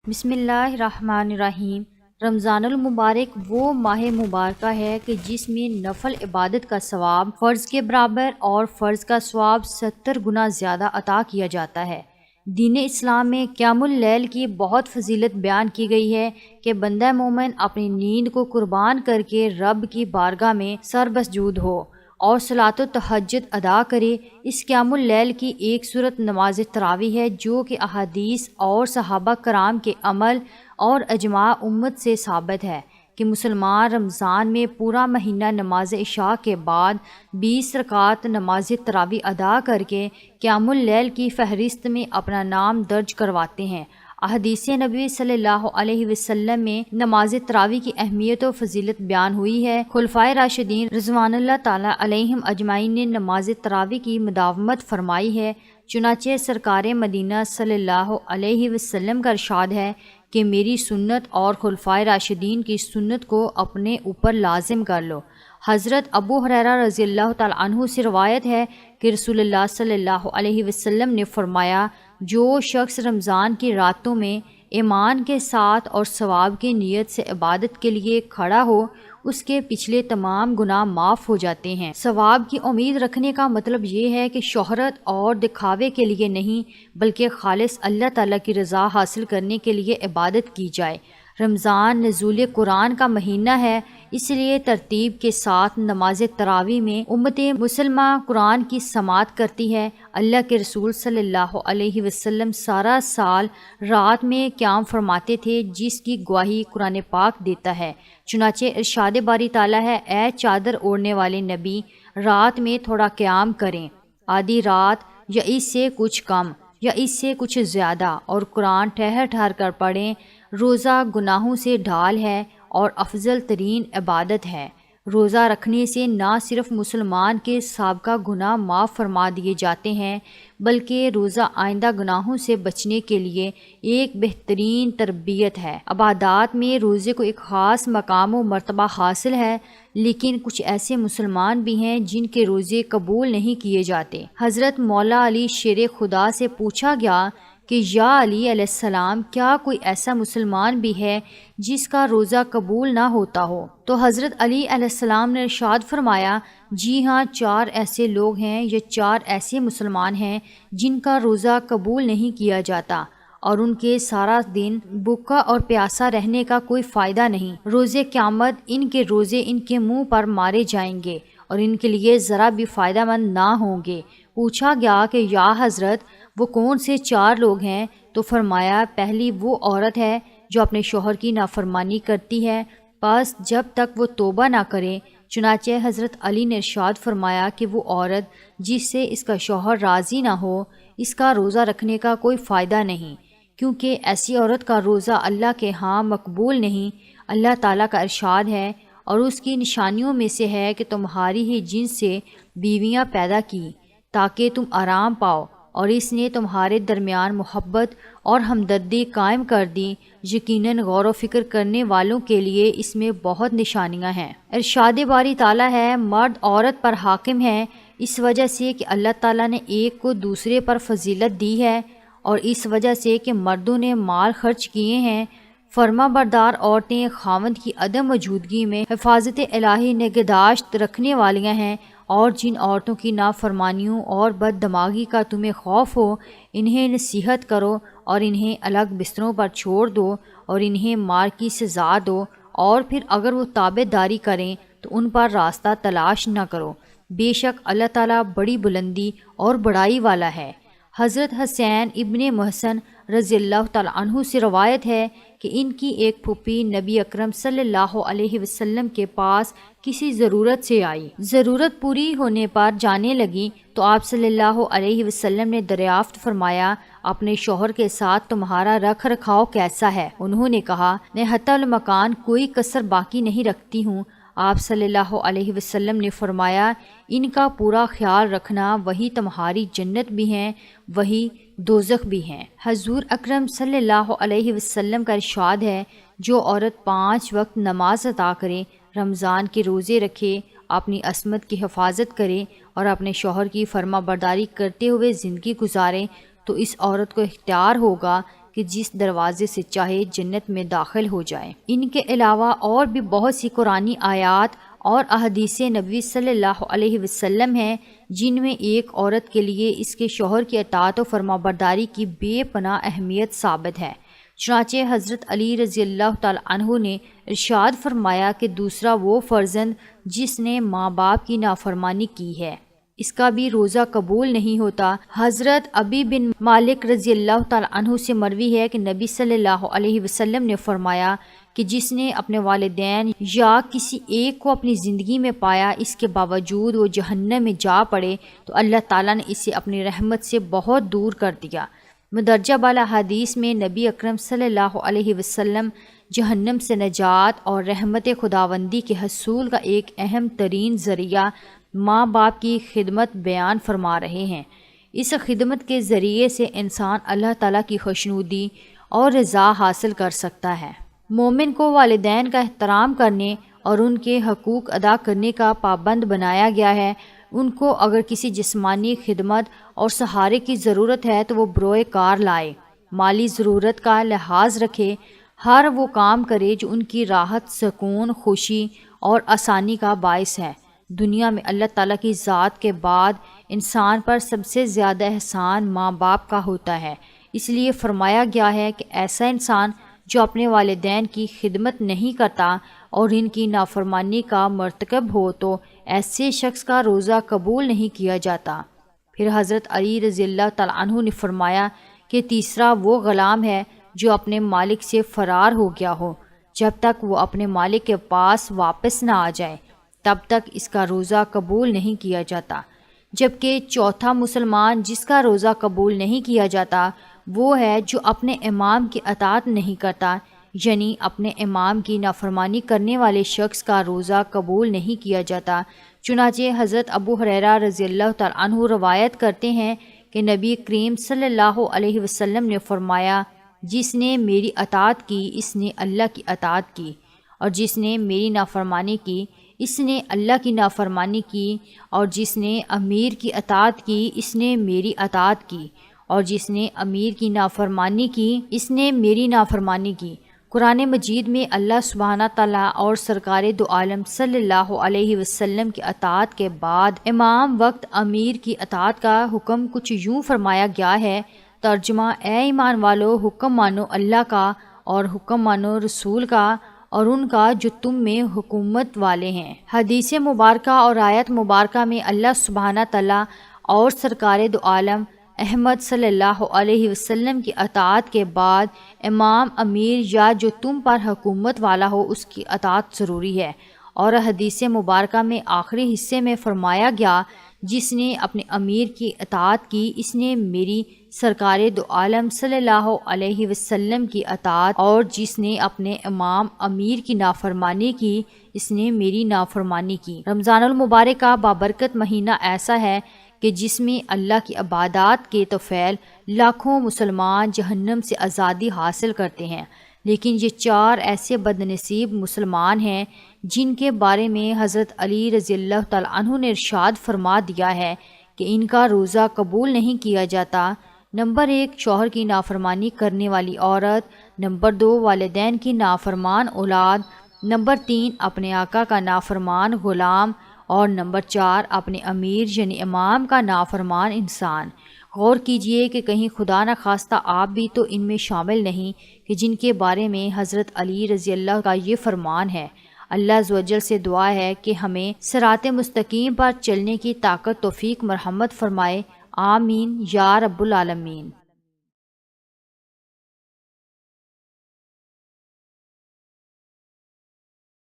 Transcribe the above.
بسم اللہ الرحمن الرحیم۔ رمضان المبارک وہ ماہ مبارکہ ہے کہ جس میں نفل عبادت کا ثواب فرض کے برابر اور فرض کا ثواب 70 گنا زیادہ عطا کیا جاتا ہے۔ دین اسلام میں قیام اللیل کی بہت فضیلت بیان کی گئی ہے کہ بندہ مومن اپنی نیند کو قربان کر کے رب کی بارگاہ میں سربسجود ہو اور صلاۃ التہجد ادا کرے۔ اس قیام اللیل کی ایک صورت نماز تراویح ہے جو کہ احادیث اور صحابہ کرام کے عمل اور اجماع امت سے ثابت ہے کہ مسلمان رمضان میں پورا مہینہ نماز عشاء کے بعد 20 رکعت نماز تراویح ادا کر کے قیام اللیل کی فہرست میں اپنا نام درج کرواتے ہیں۔ احادیث نبی صلی اللہ علیہ وسلم میں نماز تراویح کی اہمیت و فضیلت بیان ہوئی ہے۔ خلفائے راشدین رضوان اللہ تعالیٰ علیہم اجمعین نے نماز تراویح کی مداومت فرمائی ہے۔ چنانچہ سرکار مدینہ صلی اللہ علیہ وسلم کا ارشاد ہے کہ میری سنت اور خلفائے راشدین کی سنت کو اپنے اوپر لازم کر لو۔ حضرت ابو ہریرہ رضی اللہ تعالیٰ عنہ سے روایت ہے کہ رسول اللہ صلی اللہ علیہ وسلم نے فرمایا، جو شخص رمضان کی راتوں میں ایمان کے ساتھ اور ثواب کی نیت سے عبادت کے لیے کھڑا ہو، اس کے پچھلے تمام گناہ معاف ہو جاتے ہیں۔ ثواب کی امید رکھنے کا مطلب یہ ہے کہ شہرت اور دکھاوے کے لیے نہیں بلکہ خالص اللہ تعالیٰ کی رضا حاصل کرنے کے لیے عبادت کی جائے۔ رمضان نزول قرآن کا مہینہ ہے، اس لیے ترتیب کے ساتھ نماز تراویح میں امت مسلمہ قرآن کی سماعت کرتی ہے۔ اللہ کے رسول صلی اللہ علیہ وسلم سارا سال رات میں قیام فرماتے تھے، جس کی گواہی قرآن پاک دیتا ہے۔ چنانچہ ارشاد باری تعالیٰ ہے، اے چادر اوڑھنے والے نبی، رات میں تھوڑا قیام کریں، آدھی رات یا اس سے کچھ کم یا اس سے کچھ زیادہ، اور قرآن ٹھہر ٹھہر کر پڑھیں۔ روزہ گناہوں سے ڈھال ہے اور افضل ترین عبادت ہے۔ روزہ رکھنے سے نہ صرف مسلمان کے سابقہ گناہ معاف فرما دیے جاتے ہیں بلکہ روزہ آئندہ گناہوں سے بچنے کے لیے ایک بہترین تربیت ہے۔ عبادات میں روزے کو ایک خاص مقام و مرتبہ حاصل ہے، لیکن کچھ ایسے مسلمان بھی ہیں جن کے روزے قبول نہیں کیے جاتے۔ حضرت مولا علی شیر خدا سے پوچھا گیا کہ یا علی علیہ السلام، کیا کوئی ایسا مسلمان بھی ہے جس کا روزہ قبول نہ ہوتا ہو؟ تو حضرت علی علیہ السلام نے ارشاد فرمایا، جی ہاں، 4 ایسے لوگ ہیں یا 4 ایسے مسلمان ہیں جن کا روزہ قبول نہیں کیا جاتا اور ان کے سارا دن بھوکا اور پیاسا رہنے کا کوئی فائدہ نہیں۔ روزے قیامت ان کے روزے ان کے منہ پر مارے جائیں گے اور ان کے لیے ذرا بھی فائدہ مند نہ ہوں گے۔ پوچھا گیا کہ یا حضرت، وہ کون سے 4 لوگ ہیں؟ تو فرمایا، پہلی وہ عورت ہے جو اپنے شوہر کی نافرمانی کرتی ہے، پس جب تک وہ توبہ نہ کرے۔ چنانچہ حضرت علی نے ارشاد فرمایا کہ وہ عورت جس سے اس کا شوہر راضی نہ ہو، اس کا روزہ رکھنے کا کوئی فائدہ نہیں، کیونکہ ایسی عورت کا روزہ اللہ کے ہاں مقبول نہیں۔ اللہ تعالیٰ کا ارشاد ہے، اور اس کی نشانیوں میں سے ہے کہ تمہاری ہی جنس سے بیویاں پیدا کی تاکہ تم آرام پاؤ، اور اس نے تمہارے درمیان محبت اور ہمدردی قائم کر دی۔ یقیناً غور و فکر کرنے والوں کے لیے اس میں بہت نشانیاں ہیں۔ ارشاد باری تعالیٰ ہے، مرد عورت پر حاکم ہے، اس وجہ سے کہ اللہ تعالیٰ نے ایک کو دوسرے پر فضیلت دی ہے اور اس وجہ سے کہ مردوں نے مال خرچ کیے ہیں۔ فرما بردار عورتیں خاوند کی عدم موجودگی میں حفاظت الہی نگہداشت رکھنے والیاں ہیں، اور جن عورتوں کی نافرمانیوں اور بد دماغی کا تمہیں خوف ہو، انہیں نصیحت کرو اور انہیں الگ بستروں پر چھوڑ دو اور انہیں مار کی سزا دو، اور پھر اگر وہ تابع داری کریں تو ان پر راستہ تلاش نہ کرو۔ بے شک اللہ تعالیٰ بڑی بلندی اور بڑائی والا ہے۔ حضرت حسین ابن محسن رضی اللہ تعالیٰ عنہ سے روایت ہے کہ ان کی ایک پھوپھی نبی اکرم صلی اللہ علیہ وسلم کے پاس کسی ضرورت سے آئی۔ ضرورت پوری ہونے پر جانے لگی تو آپ صلی اللہ علیہ وسلم نے دریافت فرمایا، اپنے شوہر کے ساتھ تمہارا رکھ رکھاؤ کیسا ہے؟ انہوں نے کہا، میں حتی المکان کوئی کسر باقی نہیں رکھتی ہوں۔ آپ صلی اللہ علیہ وسلم نے فرمایا، ان کا پورا خیال رکھنا، وہی تمہاری جنت بھی ہیں، وہی دوزخ بھی ہیں۔ حضور اکرم صلی اللہ علیہ وسلم کا ارشاد ہے، جو عورت 5 وقت نماز ادا کرے، رمضان کے روزے رکھے، اپنی عصمت کی حفاظت کرے اور اپنے شوہر کی فرما برداری کرتے ہوئے زندگی گزارے، تو اس عورت کو اختیار ہوگا کہ جس دروازے سے چاہے جنت میں داخل ہو جائے۔ ان کے علاوہ اور بھی بہت سی قرآنی آیات اور احادیث نبوی صلی اللہ علیہ وسلم ہیں جن میں ایک عورت کے لیے اس کے شوہر کی اطاعت و فرمانبرداری کی بے پناہ اہمیت ثابت ہے۔ چنانچہ حضرت علی رضی اللہ تعالی عنہ نے ارشاد فرمایا کہ دوسرا وہ فرزند جس نے ماں باپ کی نافرمانی کی ہے، اس کا بھی روزہ قبول نہیں ہوتا۔ حضرت ابی بن مالک رضی اللہ تعالی عنہ سے مروی ہے کہ نبی صلی اللہ علیہ وسلم نے فرمایا کہ جس نے اپنے والدین یا کسی ایک کو اپنی زندگی میں پایا، اس کے باوجود وہ جہنم میں جا پڑے تو اللہ تعالیٰ نے اسے اپنی رحمت سے بہت دور کر دیا۔ مندرجہ بالا حدیث میں نبی اکرم صلی اللہ علیہ وسلم جہنم سے نجات اور رحمت خداوندی کے حصول کا ایک اہم ترین ذریعہ ماں باپ کی خدمت بیان فرما رہے ہیں۔ اس خدمت کے ذریعے سے انسان اللہ تعالیٰ کی خوشنودی اور رضا حاصل کر سکتا ہے۔ مومن کو والدین کا احترام کرنے اور ان کے حقوق ادا کرنے کا پابند بنایا گیا ہے۔ ان کو اگر کسی جسمانی خدمت اور سہارے کی ضرورت ہے تو وہ بروئے کار لائے، مالی ضرورت کا لحاظ رکھے، ہر وہ کام کرے جو ان کی راحت، سکون، خوشی اور آسانی کا باعث ہے۔ دنیا میں اللہ تعالیٰ کی ذات کے بعد انسان پر سب سے زیادہ احسان ماں باپ کا ہوتا ہے، اس لیے فرمایا گیا ہے کہ ایسا انسان جو اپنے والدین کی خدمت نہیں کرتا اور ان کی نافرمانی کا مرتکب ہو تو ایسے شخص کا روزہ قبول نہیں کیا جاتا۔ پھر حضرت علی رضی اللہ تعالیٰ عنہ نے فرمایا کہ تیسرا وہ غلام ہے جو اپنے مالک سے فرار ہو گیا ہو، جب تک وہ اپنے مالک کے پاس واپس نہ آ جائے تب تک اس کا روزہ قبول نہیں کیا جاتا۔ جبکہ چوتھا مسلمان جس کا روزہ قبول نہیں کیا جاتا وہ ہے جو اپنے امام کی اطاعت نہیں کرتا، یعنی اپنے امام کی نافرمانی کرنے والے شخص کا روزہ قبول نہیں کیا جاتا۔ چنانچہ حضرت ابو ہریرہ رضی اللہ تعالیٰ عنہ روایت کرتے ہیں کہ نبی کریم صلی اللہ علیہ وسلم نے فرمایا، جس نے میری اطاعت کی اس نے اللہ کی اطاعت کی، اور جس نے میری نافرمانی کی اس نے اللہ کی نافرمانی کی، اور جس نے امیر کی اطاعت کی اس نے میری اطاعت کی، اور جس نے امیر کی نافرمانی کی اس نے میری نافرمانی کی۔ قرآن مجید میں اللہ سبحانہ تعالیٰ اور سرکار دو عالم صلی اللہ علیہ وسلم کی اطاعت کے بعد امام وقت امیر کی اطاعت کا حکم کچھ یوں فرمایا گیا ہے۔ ترجمہ: اے ایمان والو، حکم مانو اللہ کا اور حکم مانو رسول کا اور ان کا جو تم میں حکومت والے ہیں۔ حدیث مبارکہ اور آیت مبارکہ میں اللہ سبحانہ تعالیٰ اور سرکار دو عالم احمد صلی اللہ علیہ وسلم کی اطاعت کے بعد امام، امیر یا جو تم پر حکومت والا ہو اس کی اطاعت ضروری ہے۔ اور حدیث مبارکہ میں آخری حصے میں فرمایا گیا، جس نے اپنے امیر کی اطاعت کی اس نے میری سرکار دو عالم صلی اللہ علیہ وسلم کی اطاعت، اور جس نے اپنے امام امیر کی نافرمانی کی اس نے میری نافرمانی کی۔ رمضان المبارک کا بابرکت مہینہ ایسا ہے کہ جس میں اللہ کی عبادات کے طفیل لاکھوں مسلمان جہنم سے آزادی حاصل کرتے ہیں، لیکن یہ چار ایسے بدنصیب مسلمان ہیں جن کے بارے میں حضرت علی رضی اللہ تعالیٰ عنہ نے ارشاد فرما دیا ہے کہ ان کا روزہ قبول نہیں کیا جاتا۔ نمبر 1، شوہر کی نافرمانی کرنے والی عورت۔ نمبر 2، والدین کی نافرمان اولاد۔ نمبر 3، اپنے آقا کا نافرمان غلام۔ اور نمبر 4، اپنے امیر یعنی امام کا نافرمان انسان۔ غور کیجئے کہ کہیں خدا نخواستہ آپ بھی تو ان میں شامل نہیں کہ جن کے بارے میں حضرت علی رضی اللہ کا یہ فرمان ہے۔ اللہ عز و جل سے دعا ہے کہ ہمیں صراط مستقیم پر چلنے کی طاقت توفیق مرحمت فرمائے، آمین یا رب العالمین۔